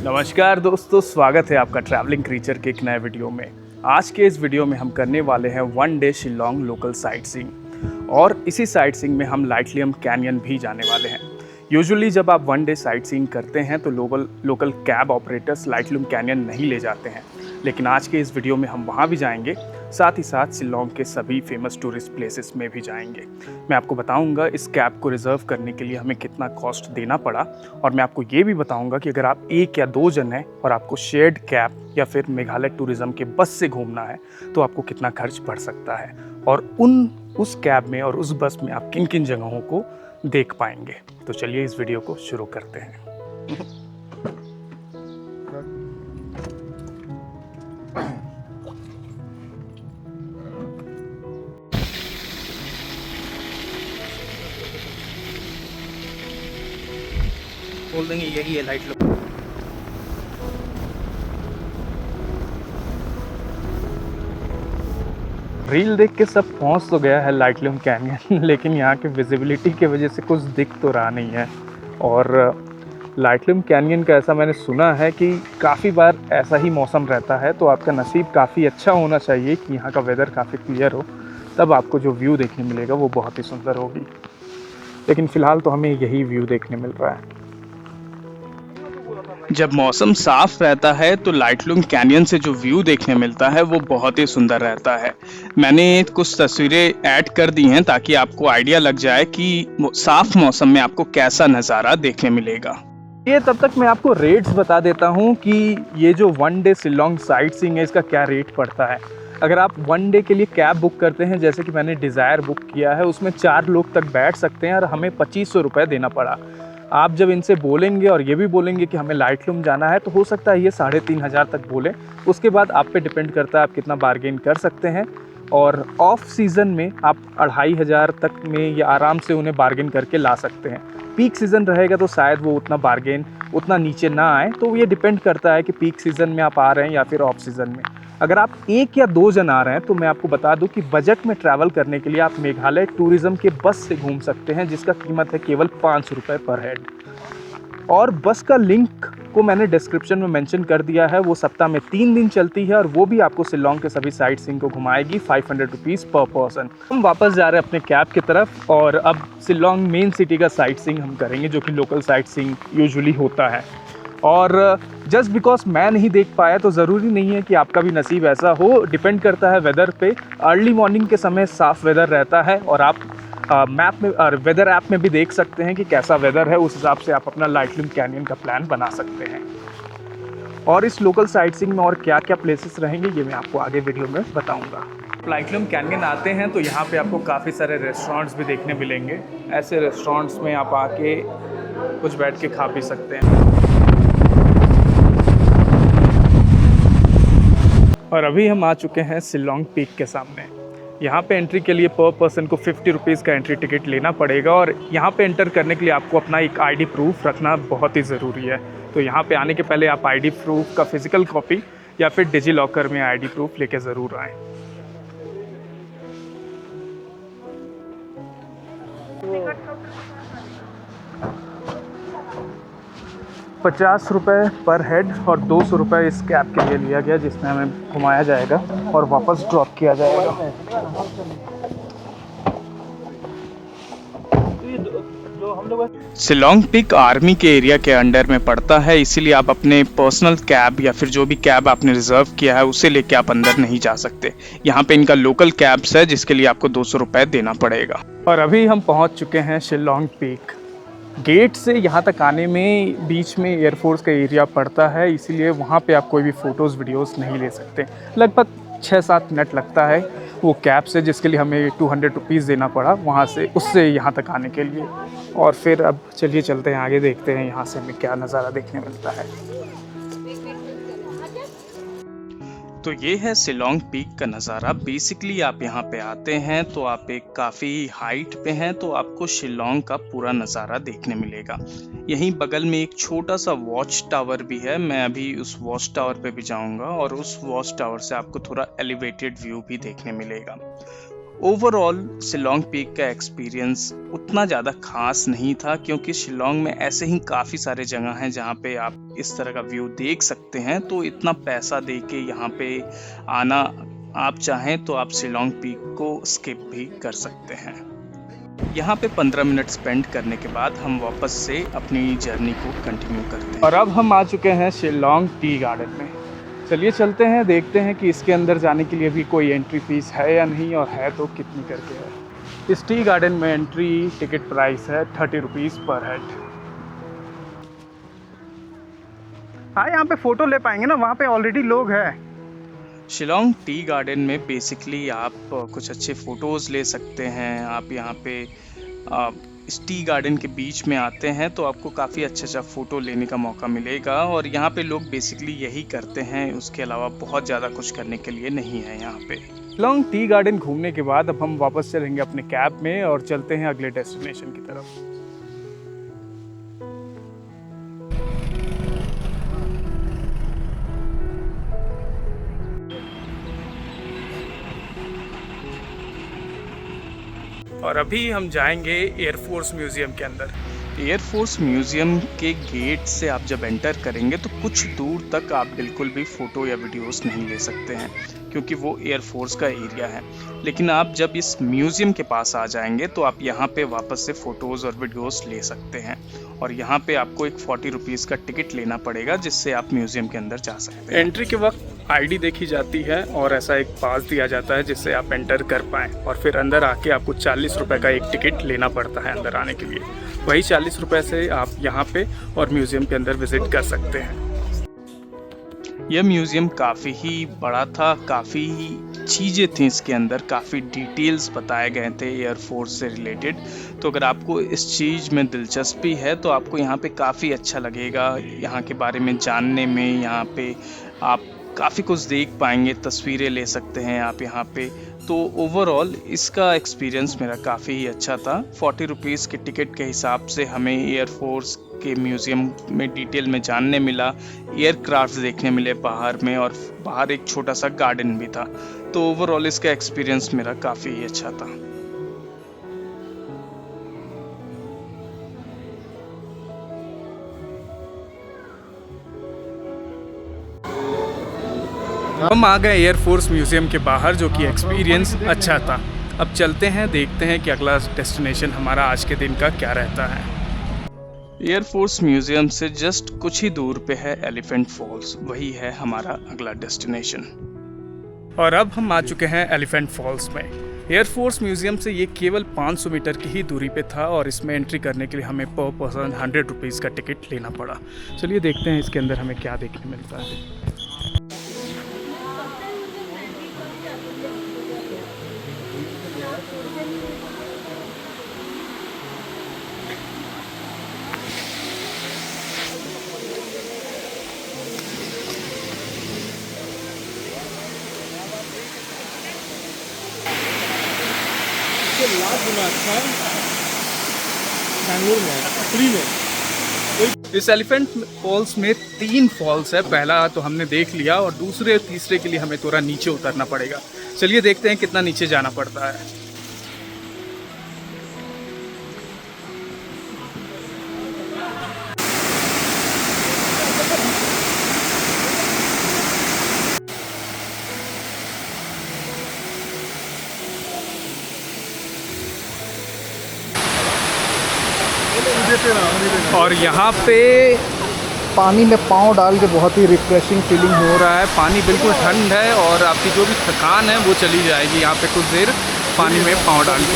नमस्कार दोस्तों, स्वागत है आपका ट्रैवलिंग क्रीचर के एक नए वीडियो में। आज के इस वीडियो में हम करने वाले हैं 1 day Shillong local sight seeing और इसी साइट सीइंग में हम लाइटलूम कैनियन भी जाने वाले हैं। यूजुअली जब आप 1 डे साइट सीइंग करते हैं तो लोकल कैब ऑपरेटर्स लाइटलूम कैनियन नहीं ले जाते हैं, लेकिन आज के इस वीडियो में हम वहाँ भी जाएंगे, साथ ही साथ शिलोंग के सभी फेमस टूरिस्ट प्लेसेस में भी जाएंगे। मैं आपको बताऊंगा इस कैब को रिज़र्व करने के लिए हमें कितना कॉस्ट देना पड़ा, और मैं आपको ये भी बताऊंगा कि अगर आप 1 या 2 जन हैं और आपको शेयर्ड कैब या फिर मेघालय टूरिज़्म के बस से घूमना है तो आपको कितना खर्च पड़ सकता है, और उस कैब में और उस बस में आप किन किन जगहों को देख पाएंगे। तो चलिए इस वीडियो को शुरू करते हैं। बोल देंगे यही है लाइट लूम। रील देख के सब पहुंच तो गया है लाइटलूम कैनियन, लेकिन यहाँ के विजिबिलिटी की वजह से कुछ दिख तो रहा नहीं है। और लाइटलूम कैनियन का ऐसा मैंने सुना है कि काफ़ी बार ऐसा ही मौसम रहता है, तो आपका नसीब काफ़ी अच्छा होना चाहिए कि यहाँ का वेदर काफ़ी क्लियर हो, तब आपको जो व्यू देखने मिलेगा वो बहुत ही सुंदर होगी। लेकिन फ़िलहाल तो हमें यही व्यू देखने मिल रहा है। जब मौसम साफ रहता है तो लाइटलूम कैनियन से जो व्यू देखने मिलता है वो बहुत ही सुंदर रहता है। मैंने कुछ तस्वीरें ऐड कर दी हैं ताकि आपको आइडिया लग जाए कि साफ मौसम में आपको कैसा नज़ारा देखने मिलेगा। ये तब तक मैं आपको रेट्स बता देता हूँ कि ये जो 1 डे शिलोंग साइट सीइंग है इसका क्या रेट पड़ता है। अगर आप 1 डे के लिए कैब बुक करते हैं, जैसे कि मैंने डिज़ायर बुक किया है, उसमें 4 लोग तक बैठ सकते हैं और हमें 2500 रुपये देना पड़ा। आप जब इनसे बोलेंगे और ये भी बोलेंगे कि हमें लाइटलूम जाना है, तो हो सकता है ये 3500 तक बोले। उसके बाद आप पे डिपेंड करता है आप कितना बार्गेन कर सकते हैं। और ऑफ सीज़न में आप 2500 तक में ये आराम से उन्हें बार्गेन करके ला सकते हैं। पीक सीज़न रहेगा तो शायद वो उतना नीचे ना आए, तो ये डिपेंड करता है कि पीक सीज़न में आप आ रहे हैं या फिर ऑफ सीज़न में। अगर आप 1 या 2 जन आ रहे हैं तो मैं आपको बता दूं कि बजट में ट्रैवल करने के लिए आप मेघालय टूरिज़्म के बस से घूम सकते हैं, जिसका कीमत है केवल 5 रुपये पर हेड। और बस का लिंक को मैंने डिस्क्रिप्शन में मेंशन कर दिया है। वो सप्ताह में 3 दिन चलती है और वो भी आपको शिलोंग के सभी साइट सीइंग को घुमाएगी 500 रुपीज़ पर पर्सन। हम वापस जा रहे हैं अपने कैब की तरफ, और अब शिलोंग मेन सिटी का साइट सीइंग हम करेंगे, जो कि लोकल साइट सीइंग यूजुअली होता है। और जस्ट बिकॉज मैं नहीं देख पाया तो ज़रूरी नहीं है कि आपका भी नसीब ऐसा हो। डिपेंड करता है वेदर पे। अर्ली मॉर्निंग के समय साफ़ वेदर रहता है और आप मैप में और वेदर ऐप में भी देख सकते हैं कि कैसा वेदर है, उस हिसाब से आप अपना लाइटलूम कैनियन का प्लान बना सकते हैं। और इस लोकल साइट सीइंग में और क्या क्या प्लेसेस रहेंगे ये मैं आपको आगे वीडियो में बताऊँगा। लाइटलूम कैनियन आते हैं तो यहाँ पे आपको काफ़ी सारे रेस्टोरेंट्स भी देखने मिलेंगे। ऐसे रेस्टोरेंट्स में आप आके कुछ बैठ के खा पी सकते हैं। और अभी हम आ चुके हैं शिलोंग पीक के सामने। यहाँ पे एंट्री के लिए पर पर्सन को 50 रुपीज़ का एंट्री टिकट लेना पड़ेगा, और यहाँ पे एंटर करने के लिए आपको अपना एक आईडी प्रूफ रखना बहुत ही ज़रूरी है। तो यहाँ पे आने के पहले आप आईडी प्रूफ का फिजिकल कॉपी या फिर डिजी लॉकर में आईडी प्रूफ लेके ज़रूर आएँ। ₹50 पर हेड और 200 रुपये इस कैब के लिए लिया गया, जिसमें हमें घुमाया जाएगा और वापस ड्रॉप किया जाएगा। शिलोंग पीक आर्मी के एरिया के अंडर में पड़ता है, इसीलिए आप अपने पर्सनल कैब या फिर जो भी कैब आपने रिजर्व किया है उसे लेके आप अंदर नहीं जा सकते। यहाँ पे इनका लोकल कैब्स है जिसके लिए आपको 200 रुपये देना पड़ेगा। और अभी हम पहुँच चुके हैं शिलोंग पीक। गेट से यहाँ तक आने में बीच में एयरफोर्स का एरिया पड़ता है, इसीलिए वहाँ पे आप कोई भी फ़ोटोज़ वीडियोस नहीं ले सकते। लगभग 6-7 मिनट लगता है वो कैब से, जिसके लिए हमें 200 रुपीज़ देना पड़ा वहाँ से उससे यहाँ तक आने के लिए। और फिर अब चलिए चलते हैं आगे, देखते हैं यहाँ से हमें क्या नज़ारा देखने मिलता है। तो ये है शिलोंग पीक का नज़ारा। बेसिकली आप यहाँ पे आते हैं तो आप एक काफ़ी हाइट पे हैं, तो आपको शिलोंग का पूरा नज़ारा देखने मिलेगा। यहीं बगल में एक छोटा सा वॉच टावर भी है। मैं अभी उस वॉच टावर पे भी जाऊँगा और उस वॉच टावर से आपको थोड़ा एलिवेटेड व्यू भी देखने मिलेगा। ओवरऑल शिलोंग पीक का एक्सपीरियंस उतना ज़्यादा खास नहीं था, क्योंकि शिलोंग में ऐसे ही काफ़ी सारे जगह हैं जहाँ पे आप इस तरह का व्यू देख सकते हैं। तो इतना पैसा दे के यहाँ पे आना, आप चाहें तो आप शिलोंग पीक को स्किप भी कर सकते हैं। यहाँ पे 15 मिनट स्पेंड करने के बाद हम वापस से अपनी जर्नी को कंटिन्यू करते हैं। और अब हम आ चुके हैं शिलोंग टी गार्डन में। चलिए चलते हैं, देखते हैं कि इसके अंदर जाने के लिए भी कोई एंट्री फीस है या नहीं, और है तो कितनी करके है। इस टी गार्डन में एंट्री टिकट प्राइस है 30 रुपीज़ पर हेड। हाँ, यहाँ पे फ़ोटो ले पाएंगे ना, वहाँ पे ऑलरेडी लोग हैं। शिलोंग टी गार्डन में बेसिकली आप कुछ अच्छे फ़ोटोज़ ले सकते हैं। आप यहाँ पे इस टी गार्डन के बीच में आते हैं तो आपको काफ़ी अच्छा फ़ोटो लेने का मौका मिलेगा, और यहाँ पे लोग बेसिकली यही करते हैं। उसके अलावा बहुत ज़्यादा कुछ करने के लिए नहीं है यहाँ पे। शिलोंग टी गार्डन घूमने के बाद अब हम वापस चलेंगे अपने कैब में और चलते हैं अगले डेस्टिनेशन की तरफ। और अभी हम जाएंगे एयरफोर्स म्यूज़ियम के अंदर। एयरफोर्स म्यूज़ियम के गेट से आप जब एंटर करेंगे तो कुछ दूर तक आप बिल्कुल भी फ़ोटो या वीडियोस नहीं ले सकते हैं, क्योंकि वो एयरफोर्स का एरिया है। लेकिन आप जब इस म्यूज़ियम के पास आ जाएंगे तो आप यहाँ पे वापस से फ़ोटोज़ और वीडियोस ले सकते हैं। और यहाँ पे आपको एक 40 रुपीज़ का टिकट लेना पड़ेगा, जिससे आप म्यूज़ियम के अंदर जा सकते हैं। एंट्री के वक्त आईडी देखी जाती है और ऐसा एक पास दिया जाता है जिससे आप एंटर कर पाएँ, और फिर अंदर आके आपको 40 रुपये का एक टिकट लेना पड़ता है अंदर आने के लिए। वही 40 रुपये से आप यहाँ पे और म्यूज़ियम के अंदर विज़िट कर सकते हैं। यह म्यूज़ियम काफ़ी ही बड़ा था, काफ़ी चीज़ें थी इसके अंदर, काफ़ी डिटेल्स बताए गए थे एयरफोर्स से रिलेटेड। तो अगर आपको इस चीज़ में दिलचस्पी है तो आपको यहाँ पे काफ़ी अच्छा लगेगा, यहाँ के बारे में जानने में। यहाँ पे आप काफ़ी कुछ देख पाएंगे, तस्वीरें ले सकते हैं आप यहाँ पे। तो ओवरऑल इसका एक्सपीरियंस मेरा काफ़ी ही अच्छा था। 40 रुपीज़ के टिकट के हिसाब से हमें एयरफोर्स के म्यूज़ियम में डिटेल में जानने मिला, एयरक्राफ्ट देखने मिले बाहर में, और बाहर एक छोटा सा गार्डन भी था। तो ओवरऑल इसका एक्सपीरियंस मेरा काफ़ी ही अच्छा था। हम आ गए एयरफोर्स म्यूज़ियम के बाहर, जो कि एक्सपीरियंस अच्छा था। अब चलते हैं, देखते हैं कि अगला डेस्टिनेशन हमारा आज के दिन का क्या रहता है। एयरफोर्स म्यूज़ियम से जस्ट कुछ ही दूर पे है एलिफेंट फॉल्स, वही है हमारा अगला डेस्टिनेशन। और अब हम आ चुके हैं एलिफेंट फॉल्स में। एयरफोर्स म्यूज़ियम से ये केवल 500 मीटर की ही दूरी पे था, और इसमें एंट्री करने के लिए हमें पर पर्सन 100 रुपीज़ का टिकट लेना पड़ा। चलिए देखते हैं इसके अंदर हमें क्या देखने मिलता है। बैंगलोर में फ्री में। इस एलिफेंट फॉल्स में 3 फॉल्स है। पहला तो हमने देख लिया, और दूसरे तीसरे के लिए हमें थोड़ा नीचे उतरना पड़ेगा। चलिए देखते हैं कितना नीचे जाना पड़ता है। और यहाँ पे पानी में पाँव डाल के बहुत ही रिफ्रेशिंग फीलिंग हो रहा है। पानी बिल्कुल ठंड है, और आपकी जो भी थकान है वो चली जाएगी यहाँ पे कुछ देर पानी में पाँव डाल के।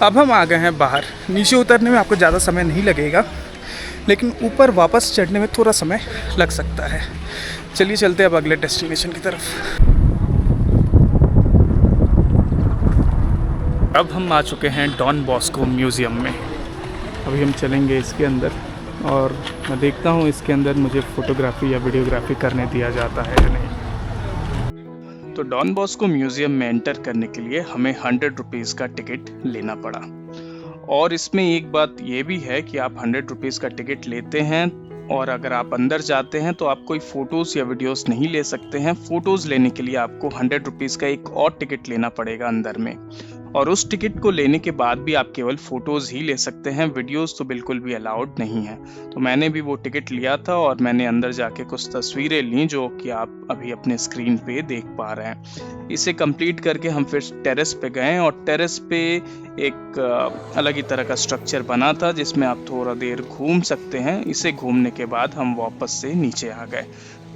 अब हम आ गए हैं बाहर। नीचे उतरने में आपको ज़्यादा समय नहीं लगेगा, लेकिन ऊपर वापस चढ़ने में थोड़ा समय लग सकता है। चलिए चलते हैं अब अगले डेस्टिनेशन की तरफ। अब हम आ चुके हैं डॉन बॉस्को म्यूज़ियम में। अभी हम चलेंगे इसके अंदर, और मैं देखता हूँ इसके अंदर मुझे फ़ोटोग्राफी या वीडियोग्राफी करने दिया जाता है या नहीं। तो डॉन बॉस्को म्यूज़ियम में एंटर करने के लिए हमें 100 रुपीज़ का टिकट लेना पड़ा। और इसमें एक बात ये भी है कि आप 100 रुपीज़ का टिकट लेते हैं और अगर आप अंदर जाते हैं तो आप कोई फ़ोटोज़ या वीडियोज़ नहीं ले सकते हैं। फ़ोटोज़ लेने के लिए आपको 100 रुपीज़ का एक और टिकट लेना पड़ेगा अंदर में, और उस टिकट को लेने के बाद भी आप केवल फ़ोटोज़ ही ले सकते हैं, वीडियोज़ तो बिल्कुल भी अलाउड नहीं है। तो मैंने भी वो टिकट लिया था और मैंने अंदर जाके कुछ तस्वीरें लीं जो कि आप अभी अपने स्क्रीन पे देख पा रहे हैं। इसे कंप्लीट करके हम फिर टेरेस पे गए और टेरेस पे एक अलग ही तरह का स्ट्रक्चर बना था जिसमें आप थोड़ा देर घूम सकते हैं। इसे घूमने के बाद हम वापस से नीचे आ गए।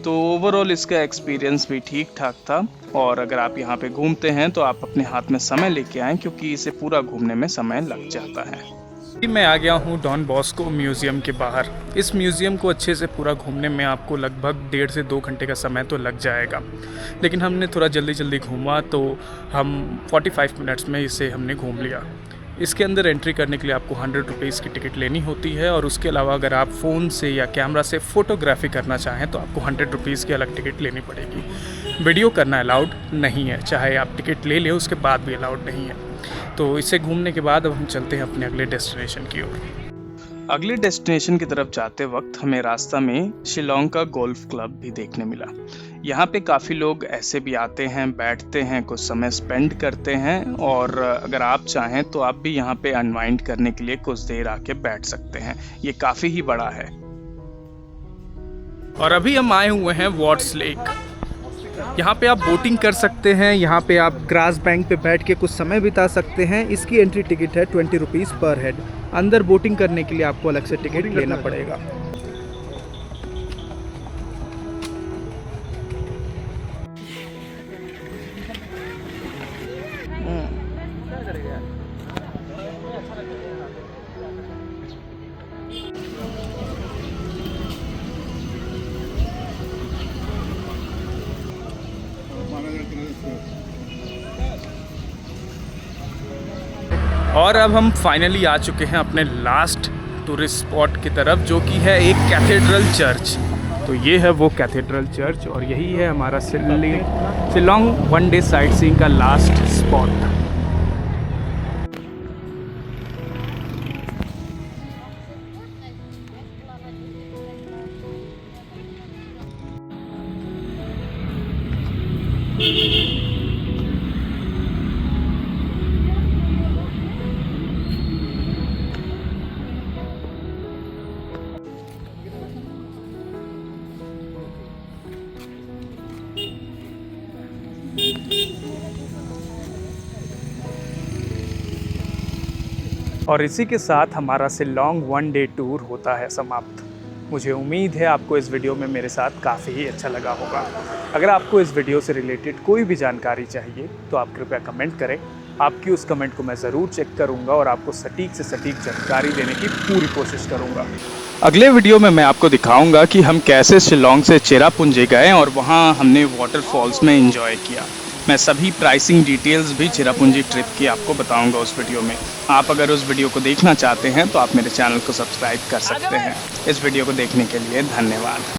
तो ओवरऑल इसका एक्सपीरियंस भी ठीक-ठाक था, और अगर आप यहाँ पे घूमते हैं तो आप अपने हाथ में समय लेके आएँ क्योंकि इसे पूरा घूमने में समय लग जाता है। मैं आ गया हूँ डॉन बॉस्को म्यूज़ियम के बाहर। इस म्यूज़ियम को अच्छे से पूरा घूमने में आपको लगभग 1.5 से 2 घंटे का समय तो लग जाएगा, लेकिन हमने थोड़ा जल्दी घूमा तो हम 45 मिनट्स में इसे हमने घूम लिया। इसके अंदर एंट्री करने के लिए आपको 100 रुपीज़ की टिकट लेनी होती है, और उसके अलावा अगर आप फ़ोन से या कैमरा से फ़ोटोग्राफी करना चाहें तो आपको 100 रुपीज़ की अलग टिकट लेनी पड़ेगी। वीडियो करना अलाउड नहीं है, चाहे आप टिकट ले लें उसके बाद भी अलाउड नहीं है। तो इसे घूमने के बाद अब हम चलते हैं अपने अगले डेस्टिनेशन की ओर। अगले डेस्टिनेशन की तरफ जाते वक्त हमें रास्ता में शिलोंग का गोल्फ क्लब भी देखने मिला। यहाँ पे काफ़ी लोग ऐसे भी आते हैं, बैठते हैं, कुछ समय स्पेंड करते हैं, और अगर आप चाहें तो आप भी यहाँ पे अनवाइंड करने के लिए कुछ देर आके बैठ सकते हैं। ये काफ़ी ही बड़ा है। और अभी हम आए हुए हैं वॉट्स लेक। यहाँ पे आप बोटिंग कर सकते हैं, यहाँ पे आप ग्रास बैंक पे बैठ के कुछ समय बिता सकते हैं। इसकी एंट्री टिकट है 20 रुपीज़ पर हेड। अंदर बोटिंग करने के लिए आपको अलग से टिकट लेना पड़ेगा। और अब हम फाइनली आ चुके हैं अपने लास्ट टूरिस्ट स्पॉट की तरफ, जो कि है एक कैथेड्रल चर्च। तो ये है वो कैथेड्रल चर्च, और यही है हमारा शिलोंग 1 डे साइट सीइंग का लास्ट स्पॉट। और इसी के साथ हमारा शिलोंग 1 डे टूर होता है समाप्त। मुझे उम्मीद है आपको इस वीडियो में मेरे साथ काफ़ी ही अच्छा लगा होगा। अगर आपको इस वीडियो से रिलेटेड कोई भी जानकारी चाहिए तो आप कृपया कमेंट करें। आपकी उस कमेंट को मैं ज़रूर चेक करूंगा और आपको सटीक से सटीक जानकारी देने की पूरी कोशिश करूंगा। अगले वीडियो में मैं आपको दिखाऊंगा कि हम कैसे शिलोंग से चेरापूंजी गए और वहां हमने वाटरफॉल्स में एंजॉय किया। मैं सभी प्राइसिंग डिटेल्स भी चेरापूंजी ट्रिप की आपको बताऊंगा उस वीडियो में। आप अगर उस वीडियो को देखना चाहते हैं तो आप मेरे चैनल को सब्सक्राइब कर सकते हैं। इस वीडियो को देखने के लिए धन्यवाद।